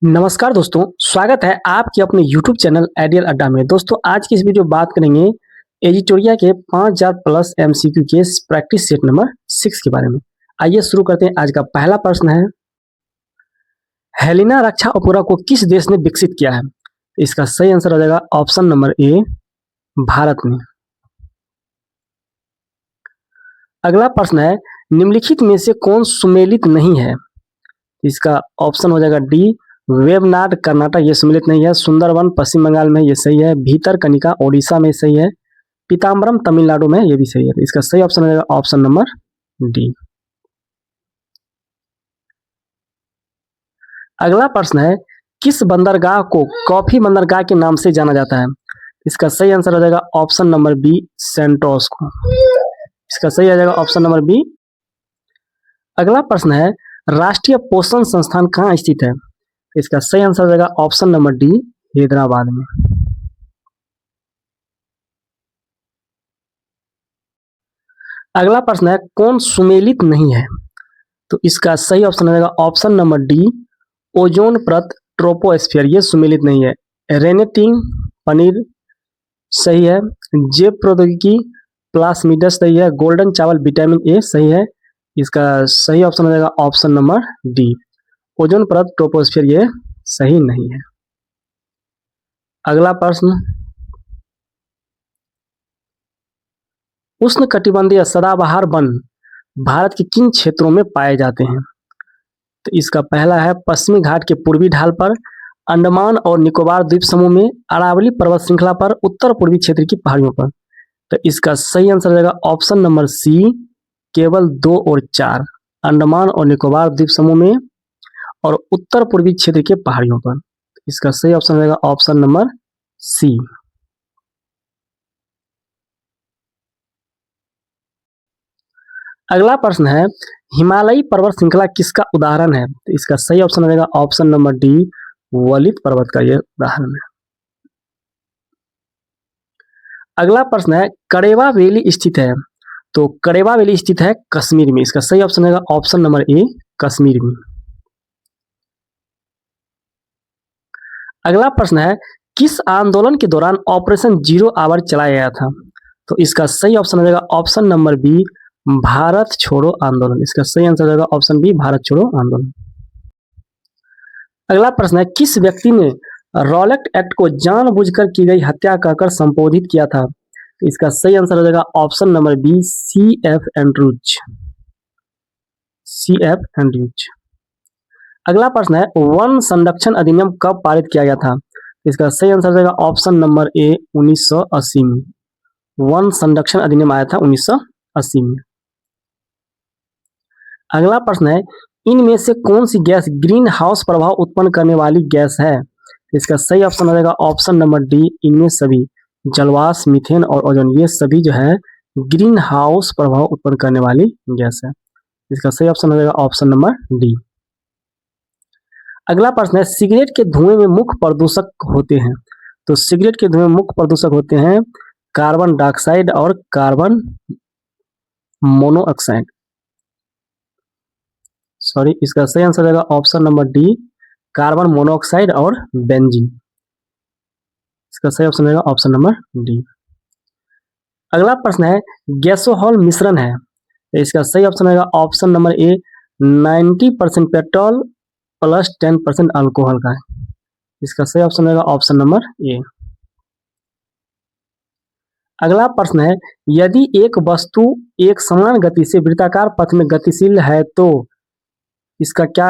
नमस्कार दोस्तों, स्वागत है आपके अपने यूट्यूब चैनल आइडियल अड्डा में। दोस्तों आज की इस वीडियो बात करेंगे एडिटोरिया के 5000 प्लस एमसीक्यू के प्रैक्टिस सेट नंबर 6 के बारे में। आइए शुरू करते हैं। आज का पहला प्रश्न है, हेलिना रक्षा उपग्रह को किस देश ने विकसित किया है? इसका सही आंसर हो जाएगा ऑप्शन नंबर ए, भारत ने। अगला प्रश्न है, निम्नलिखित में से कौन सुमेलित नहीं है? इसका ऑप्शन हो जाएगा डी, वेबनाड कर्नाटक, ये सम्मिलित नहीं है। सुंदरवन पश्चिम बंगाल में, ये सही है। भीतरकनिका ओडिशा में सही है। पीताम्बरम तमिलनाडु में, ये भी सही है। इसका सही ऑप्शन हो जाएगा ऑप्शन नंबर डी। अगला प्रश्न है, किस बंदरगाह को कॉफी बंदरगाह के नाम से जाना जाता है? इसका सही आंसर हो जाएगा ऑप्शन नंबर बी, सेंटोस को। इसका सही आ जाएगा ऑप्शन नंबर बी। अगला प्रश्न है, राष्ट्रीय पोषण संस्थान कहाँ स्थित है? इसका सही आंसर हो जाएगा ऑप्शन नंबर डी, हैदराबाद में। अगला प्रश्न है, कौन सुमेलित नहीं है? तो इसका सही ऑप्शन हो जाएगा ऑप्शन नंबर डी, ओजोन परत ट्रोपोस्फियर, ये सुमेलित नहीं है। रेनेटिंग पनीर सही है। जैव प्रौद्योगिकी प्लास्मिडस सही है। गोल्डन चावल विटामिन ए सही है। इसका सही ऑप्शन हो जाएगा ऑप्शन नंबर डी, ओजोन परत ट्रोपोस्फियर, ये सही नहीं है। अगला प्रश्न, उष्णकटिबंधीय सदाबहार वन भारत के किन क्षेत्रों में पाए जाते हैं? तो इसका पहला है, पश्चिमी घाट के पूर्वी ढाल पर, अंडमान और निकोबार द्वीप समूह में, अरावली पर्वत श्रृंखला पर, उत्तर पूर्वी क्षेत्र की पहाड़ियों पर। तो इसका सही आंसर हो जाएगा ऑप्शन नंबर सी, केवल 2 और 4, अंडमान और निकोबार द्वीप समूह में और उत्तर पूर्वी क्षेत्र के पहाड़ियों पर। इसका सही ऑप्शन हो जाएगा ऑप्शन नंबर सी। अगला प्रश्न है, हिमालयी पर्वत श्रृंखला किसका उदाहरण है? तो इसका सही ऑप्शन हो जाएगा ऑप्शन नंबर डी, वलित पर्वत का यह उदाहरण है। अगला प्रश्न है, करेवा वैली स्थित है? तो करेवा वैली स्थित है कश्मीर में। इसका सही ऑप्शन होगा ऑप्शन नंबर ए, कश्मीर में। अगला प्रश्न है, किस आंदोलन के दौरान ऑपरेशन जीरो आवर चलाया गया था? तो इसका सही ऑप्शन हो जाएगा ऑप्शन नंबर बी, भारत छोड़ो आंदोलन। इसका सही आंसर हो जाएगा ऑप्शन बी, भारत छोड़ो आंदोलन। अगला प्रश्न है, किस व्यक्ति ने रॉलेट एक्ट को जानबूझकर की गई हत्या कहकर संबोधित किया था? तो इसका सही आंसर हो जाएगा option number B, C F. Andrews. C F. Andrews. अगला प्रश्न है, वन संरक्षण अधिनियम कब पारित किया गया था? इसका सही आंसर हो जाएगा ऑप्शन नंबर ए, 1980 में। वन संरक्षण अधिनियम आया था 1980 में। अगला प्रश्न है, इनमें से कौन सी गैस ग्रीन हाउस प्रभाव उत्पन्न करने वाली गैस है? इसका सही ऑप्शन हो जाएगा ऑप्शन नंबर डी, इनमें सभी, जलवाष्प, मीथेन और ओजोन, ये सभी जो है ग्रीन हाउस प्रभाव उत्पन्न करने वाली गैस है। इसका सही ऑप्शन हो जाएगा ऑप्शन नंबर डी। अगला प्रश्न है, सिगरेट के धुएं में मुख्य प्रदूषक होते हैं? तो सिगरेट के धुएं में मुख्य प्रदूषक होते हैं कार्बन डाइऑक्साइड और कार्बन मोनोऑक्साइड। सॉरी, इसका सही आंसर रहेगा option number D, carbon monoxide और बेंजीन। इसका सही ऑप्शन रहेगा ऑप्शन नंबर डी। अगला प्रश्न है, गैसोहॉल मिश्रण है? इसका सही ऑप्शन रहेगा option number A, 90% petrol plus 10% alcohol का है। इसका सही ऑप्शन रहेगा ऑप्शन नंबर ए। अगला प्रश्न है, यदि एक वस्तु एक समान गति से वृत्ताकार पथ में गतिशील है तो इसका क्या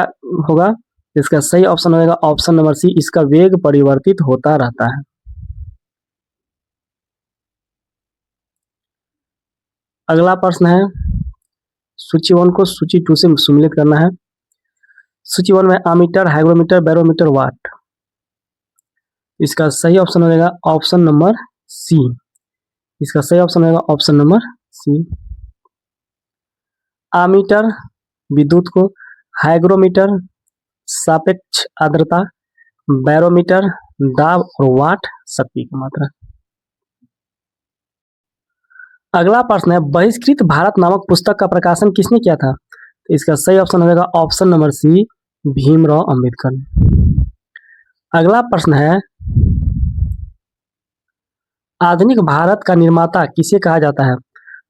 होगा? इसका सही ऑप्शन होगा ऑप्शन नंबर सी, इसका वेग परिवर्तित होता रहता है। अगला प्रश्न है, सूची 1 को सूची 2 से सम्मिलित करना है। सूची 1 में आमीटर, हाइग्रोमीटर, बैरोमीटर, वाट। इसका सही ऑप्शन होगा ऑप्शन नंबर सी। इसका सही ऑप्शन होगा ऑप्शन नंबर सी। आमीटर विद्युत को, हाइग्रोमीटर सापेक्ष आर्द्रता, बैरोमीटर दाब और वाट शक्ति की मात्रा। अगला प्रश्न है, बहिष्कृत भारत नामक पुस्तक का प्रकाशन किसने किया था? इसका सही ऑप्शन होगा option number C, Bhimrao Ambedkar. अगला प्रश्न है, आधुनिक भारत का निर्माता किसे कहा जाता है?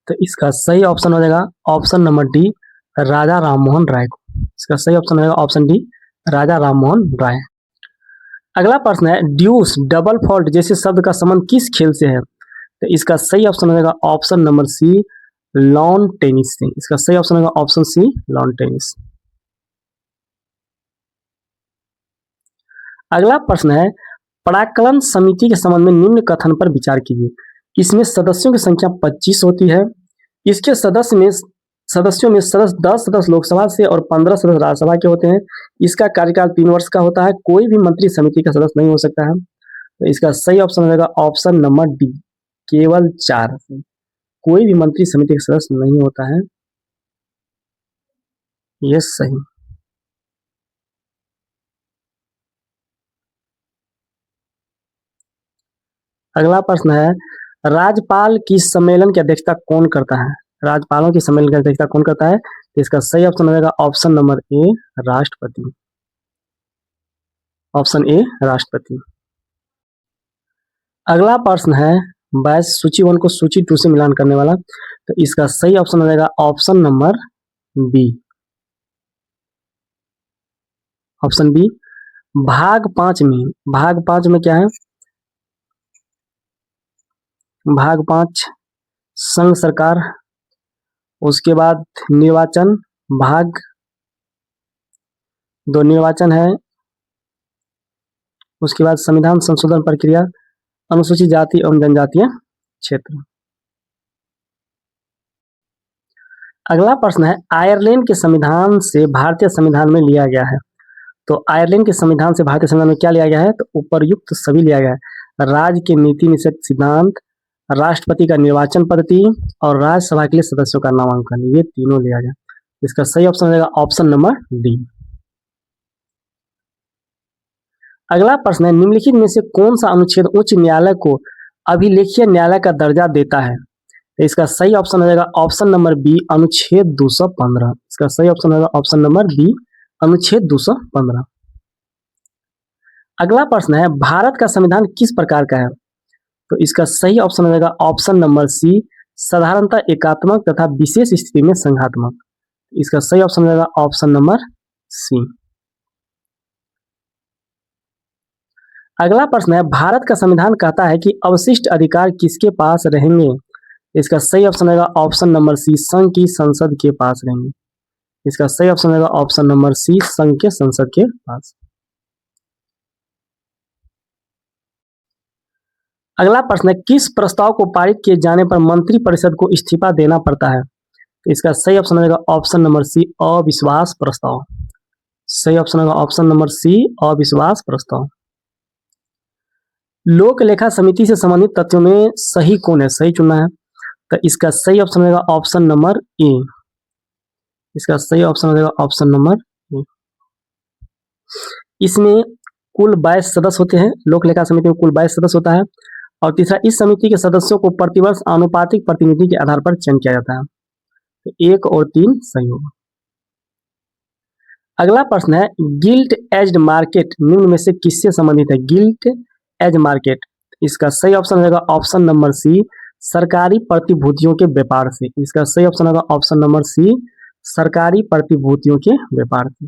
तो इसका सही ऑप्शन हो जाएगा option number D, Raja Rammohan Roy को। इसका सही ऑप्शन हो जाएगा ऑप्शन डी, राजा राममोहन राय। अगला प्रश्न है, ड्यूस, डबल फॉल्ट जैसे शब्द का संबंध किस खेल से है? तो इसका सही ऑप्शन हो जाएगा option number C, lawn tennis से। इसका सही ऑप्शन होगा ऑप्शन सी, लॉन टेनिस। अगला प्रश्न है, प्राक्कलन समिति के संबंध में निम्न कथन पर विचार कीजिए। इसमें सदस्यों की संख्या 25 होती है। इसके सदस्यों में 10 सदस्य लोकसभा से और 15 सदस्य राज्यसभा के होते हैं। इसका कार्यकाल 3 वर्ष का होता है। कोई भी मंत्री समिति का सदस्य नहीं हो सकता है। तो इसका सही ऑप्शन हो जाएगा ऑप्शन नंबर डी, केवल 4। कोई भी मंत्री समिति का सदस्य नहीं होता है, ये सही। अगला प्रश्न है, राज्यपाल की सम्मेलन की अध्यक्षता कौन करता है? राज्यपालों की सम्मेलन की अध्यक्षता कौन करता है? तो इसका सही ऑप्शन हो जाएगा ऑप्शन नंबर ए, राष्ट्रपति। ऑप्शन ए, राष्ट्रपति। अगला प्रश्न है, बैच सूची 1 को सूची 2 से मिलान करने वाला। तो इसका सही ऑप्शन हो जाएगा option number B, option B. भाग 5 में क्या है? भाग 5 संघ सरकार, उसके बाद निर्वाचन, भाग 2 निर्वाचन है, उसके बाद संविधान संशोधन प्रक्रिया, अनुसूचित जाति एवं जनजातीय क्षेत्र। अगला प्रश्न है, आयरलैंड के संविधान से भारतीय संविधान में लिया गया है। तो आयरलैंड के संविधान से भारतीय संविधान में क्या लिया गया है? तो उपरयुक्त सभी लिया गया है। राज्य के नीति निषेध सिद्धांत, राष्ट्रपति का निर्वाचन पद्धति और राज्यसभा के लिए सदस्यों का नामांकन, ये तीनों लिया गया। इसका सही ऑप्शन हो जाएगा ऑप्शन नंबर डी। अगला प्रश्न है, निम्नलिखित में से कौन सा अनुच्छेद उच्च न्यायालय को अभिलेखीय न्यायालय का दर्जा देता है? तो इसका सही ऑप्शन हो जाएगा ऑप्शन नंबर बी, अनुच्छेद 215। इसका सही ऑप्शन होगा ऑप्शन नंबर बी, अनुच्छेद 215। अगला प्रश्न है, भारत का संविधान किस प्रकार का है? तो इसका सही ऑप्शन हो जाएगा ऑप्शन नंबर सी, साधारणतः एकात्मक तथा विशेष स्थिति में संघात्मक। इसका सही ऑप्शन हो जाएगा ऑप्शन नंबर सी। अगला प्रश्न है, भारत का संविधान कहता है कि अवशिष्ट अधिकार किसके पास रहेंगे? इसका सही ऑप्शन होगा ऑप्शन नंबर सी, संघ की संसद के पास रहेंगे। इसका सही ऑप्शन होगा ऑप्शन नंबर सी, संघ के संसद के पास। अगला प्रश्न है, किस प्रस्ताव को पारित किए जाने पर मंत्रिपरिषद को इस्तीफा देना पड़ता है? तो इसका सही ऑप्शन होगा ऑप्शन नंबर सी, अविश्वास प्रस्ताव। सही ऑप्शन होगा ऑप्शन नंबर सी, अविश्वास प्रस्ताव। लोक लेखा समिति से संबंधित तथ्यों में सही कौन है? सही चुनना है। तो इसका सही ऑप्शन होगा ऑप्शन नंबर ए। इसका सही ऑप्शन होगा ऑप्शन नंबर ए। इसमें कुल 22 सदस्य होते हैं। लोक लेखा समिति में कुल 22 सदस्य होता है। और तीसरा, इस समिति के सदस्यों को प्रतिवर्ष आनुपातिक प्रतिनिधि के आधार पर चयन किया जाता है। तो 1 और 3 सही होगा। अगला प्रश्न है, गिल्ट एज्ड मार्केट निम्न में से किससे संबंधित है? गिल्ट एज मार्केट, इसका सही ऑप्शन होगा ऑप्शन नंबर सी, सरकारी प्रतिभूतियों के व्यापार से। इसका सही ऑप्शन होगा ऑप्शन नंबर सी, सरकारी प्रतिभूतियों के व्यापार से।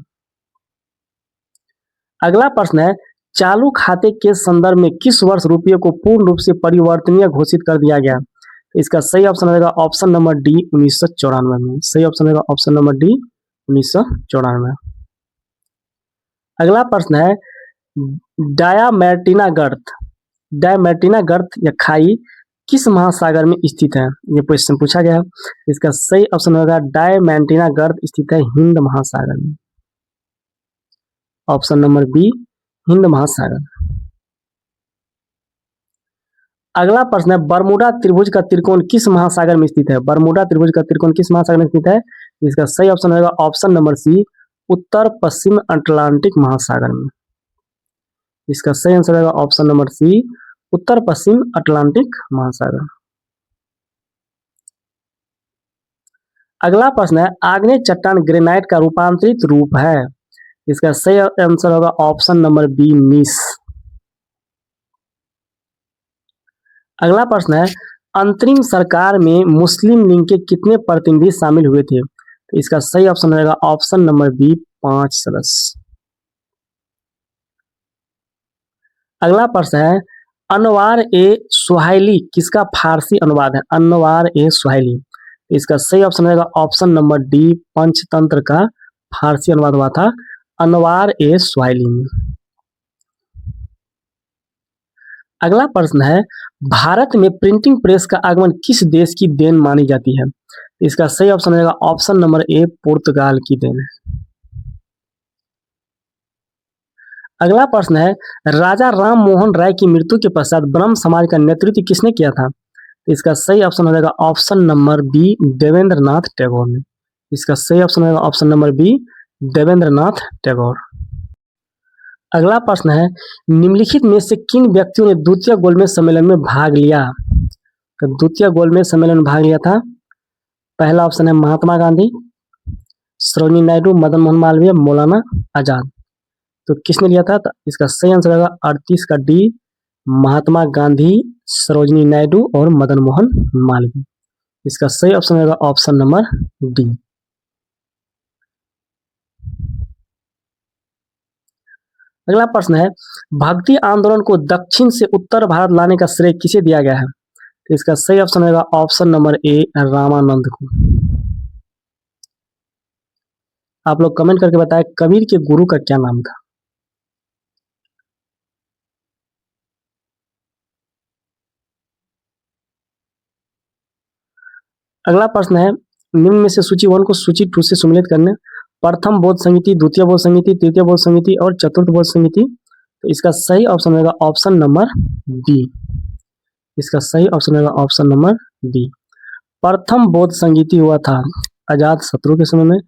अगला प्रश्न है, चालू खाते के संदर्भ में किस वर्ष रुपये को पूर्ण रूप से परिवर्तनीय घोषित कर दिया गया? इसका सही ऑप्शन होगा ऑप्शन नंबर डी, 1994 में। सही ऑप्शन होगा ऑप्शन नंबर डी, 1994। अगला प्रश्न है, डायामैटिना गर्त या खाई किस महासागर में स्थित है? ये क्वेश्चन पूछा गया है। इसका सही ऑप्शन होगा डायामैटिना गर्त स्थित है हिंद महासागर में। ऑप्शन नंबर बी, हिंद महासागर। अगला प्रश्न है, बरमूडा त्रिभुज का त्रिकोण किस महासागर में स्थित है? बरमूडा त्रिभुज का त्रिकोण किस महासागर में स्थित है? इसका सही ऑप्शन होगा ऑप्शन नंबर सी, उत्तर पश्चिम अटलांटिक महासागर में। इसका सही आंसर होगा ऑप्शन नंबर सी, उत्तर पश्चिम अटलांटिक महासागर। अगला प्रश्न है, आग्नेय चट्टान ग्रेनाइट का रूपांतरित रूप है। इसका सही आंसर होगा ऑप्शन नंबर बी, नीस। अगला प्रश्न है, अंतरिम सरकार में मुस्लिम लीग के कितने प्रतिनिधि शामिल हुए थे? तो इसका सही ऑप्शन रहेगा ऑप्शन नंबर बी, 5 सदस्य। अगला प्रश्न है, अनवार ए सुहाइली किसका फारसी अनुवाद है? अनवार ए सुहाइली, इसका सही ऑप्शन रहेगा ऑप्शन नंबर डी, पंचतंत्र का फारसी अनुवाद हुआ था अनवार ए सुहाइली में। अगला प्रश्न है, भारत में प्रिंटिंग प्रेस का आगमन किस देश की देन मानी जाती है? इसका सही ऑप्शन रहेगा ऑप्शन नंबर ए, पुर्तगाल की देन है। अगला प्रश्न है, राजा राम मोहन राय की मृत्यु के पश्चात ब्रह्म समाज का नेतृत्व किसने किया था? इसका सही ऑप्शन रहेगा option number B, Devendra Nath Tagore ने। इसका सही ऑप्शन रहेगा option number B, Devendra Nath Tagore. अगला प्रश्न है, निम्नलिखित में से किन व्यक्तियों ने द्वितीय गोलमेज सम्मेलन में भाग लिया? तो द्वितीय गोलमेज सम्मेलन में भाग लिया था, पहला ऑप्शन है महात्मा गांधी, सरोजिनी नायडू, मदन मोहन मालवीय, मौलाना आजाद। तो किसने लिया था? तो इसका सही आंसर रहेगा 38 का डी, महात्मा गांधी, सरोजिनी नायडू और मदन मोहन मालवीय। इसका सही ऑप्शन रहेगा ऑप्शन नंबर डी। अगला प्रश्न है, भक्ति आंदोलन को दक्षिण से उत्तर भारत लाने का श्रेय किसे दिया गया है? तो इसका सही ऑप्शन रहेगा ऑप्शन नंबर ए, रामानंद को। आप लोग कमेंट करके बताएं कबीर के गुरु का क्या नाम था? अगला प्रश्न है, निम्न में से सूची 1 को सूची 2 से सम्मिलित करने। प्रथम बौद्ध समिति, द्वितीय बौद्ध समिति, तृतीय बौद्ध समिति और चतुर्थ बौद्ध समिति। तो इसका सही ऑप्शन रहेगा ऑप्शन नंबर डी। इसका सही ऑप्शन रहेगा ऑप्शन नंबर डी। प्रथम बौद्ध संगीति हुआ था अजात शत्रु के समय में,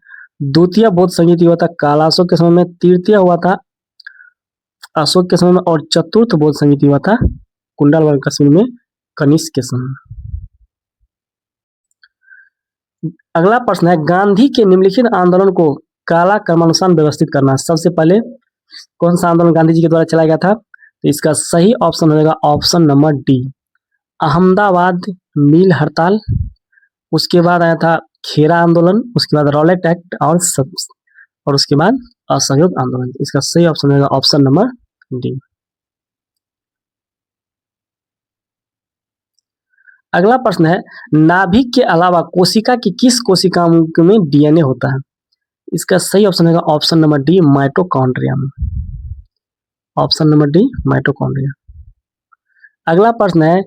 द्वितीय बौद्ध संगीति हुआ था कालाशोक के समय में, तृतीय हुआ था अशोक के समय में और चतुर्थ बौद्ध संगीति हुआ था कुंडलवर्ण कश्मीर में कनिष्क के समय में। अगला प्रश्न है, गांधी के निम्नलिखित आंदोलन को काला क्रमानुसार व्यवस्थित करना। सबसे पहले कौन सा आंदोलन गांधी जी के द्वारा चलाया गया था? तो इसका सही ऑप्शन रहेगा ऑप्शन नंबर डी, अहमदाबाद मिल हड़ताल। उसके बाद आया था खेरा आंदोलन, उसके बाद रॉलेट एक्ट और उसके बाद असहयोग आंदोलन। इसका सही ऑप्शन रहेगा ऑप्शन नंबर डी। अगला प्रश्न है, नाभिक के अलावा कोशिका की किस कोशिकाओं में डीएनए होता है? इसका सही ऑप्शन रहेगा ऑप्शन नंबर डी, माइटोकॉन्ड्रिया में। Option number D, mitochondria. अगला प्रश्न है,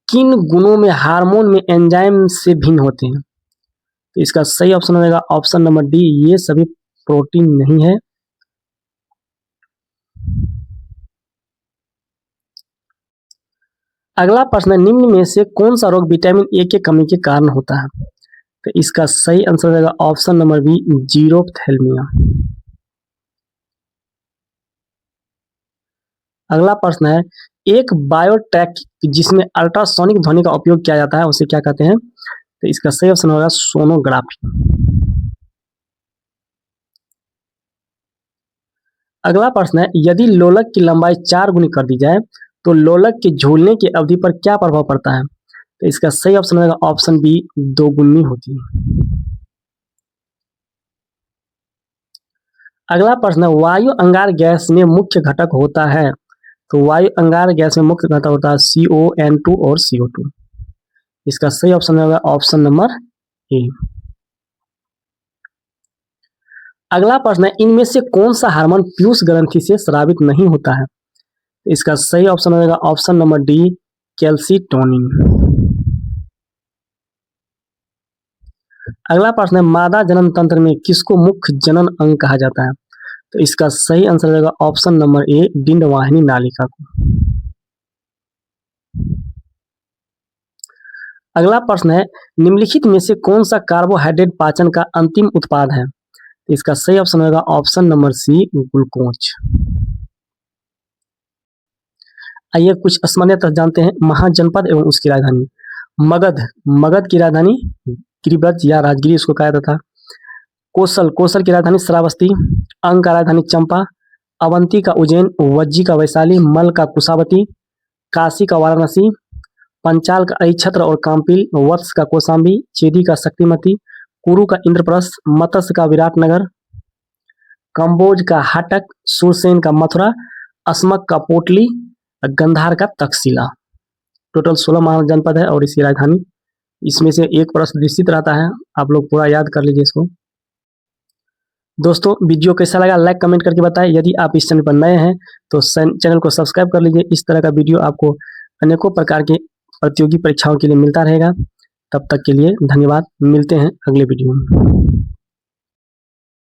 किन गुणों में हार्मोन में एंजाइम से भिन्न होते हैं? तो इसका सही ऑप्शन रहेगा ऑप्शन नंबर डी, ये सभी प्रोटीन नहीं है। अगला प्रश्न है, निम्न में से कौन सा रोग विटामिन ए के कमी के कारण होता है? तो इसका सही आंसर रहेगा ऑप्शन नंबर बी, जीरोप्थेल्मिया। अगला प्रश्न है, एक बायोटेक जिसमें अल्ट्रासोनिक ध्वनि का उपयोग किया जाता है उसे क्या कहते हैं? तो इसका सही ऑप्शन होगा सोनोग्राफी। अगला प्रश्न है, यदि लोलक की लंबाई 4 गुनी कर दी जाए तो लोलक के झूलने की अवधि पर क्या प्रभाव पड़ता है? तो इसका सही ऑप्शन रहेगा ऑप्शन बी, 2 गुनी होती है। अगला प्रश्न है, वायु अंगार गैस में मुख्य घटक होता है। तो वायु अंगार गैस में मुख्य घटक होता है CO2 और CO2। इसका सही ऑप्शन होगा ऑप्शन नंबर ए। अगला प्रश्न है, इनमें से कौन सा हार्मोन पीयूष ग्रंथि से स्रावित नहीं होता है? इसका सही ऑप्शन रहेगा ऑप्शन नंबर डी, कैल्सिटोनिन। अगला प्रश्न है, मादा जनन तंत्र में किसको मुख्य जनन अंग कहा जाता है? तो इसका सही आंसर रहेगा ऑप्शन नंबर ए, डिंडवाहिनी नालिका को। अगला प्रश्न है, निम्नलिखित में से कौन सा कार्बोहाइड्रेट पाचन का अंतिम उत्पाद है? इसका सही ऑप्शन होगा ऑप्शन नंबर सी, ग्लूकोज। आइए कुछ स्मरणीय तथ्य जानते हैं। महाजनपद एवं उसकी राजधानी मगध, मगध की राजधानी गिरिब्रज या राजगिरी उसको कहा जाता था। कौशल, कौशल की राजधानी श्रावस्ती। अंग का राजधानी चंपा। अवंती का उज्जैन, वज्जी का वैशाली, मल का कुशावती, काशी का वाराणसी, पंचाल का अहिछत्र और काम्पिल, वत्स का कौशाम्बी, चेदी का शक्तिमती, कुरु का इंद्रप्रस्थ, मत्स्य का विराटनगर, कंबोज का हाटक, सुरसेन का मथुरा, अस्मक का पोटली, गंधार का तक्षशिला। टोटल 16 महाजनपद है और इसकी राजधानी। इसमें से एक प्रश्न निश्चित रहता है, आप लोग पूरा याद कर लीजिए इसको। दोस्तों वीडियो कैसा लगा लाइक कमेंट करके बताएं। यदि आप इस चैनल पर नए हैं तो चैनल को सब्सक्राइब कर लीजिए। इस तरह का वीडियो आपको अनेकों प्रकार के प्रतियोगी परीक्षाओं के लिए मिलता रहेगा। तब तक के लिए धन्यवाद। मिलते हैं अगले वीडियो में।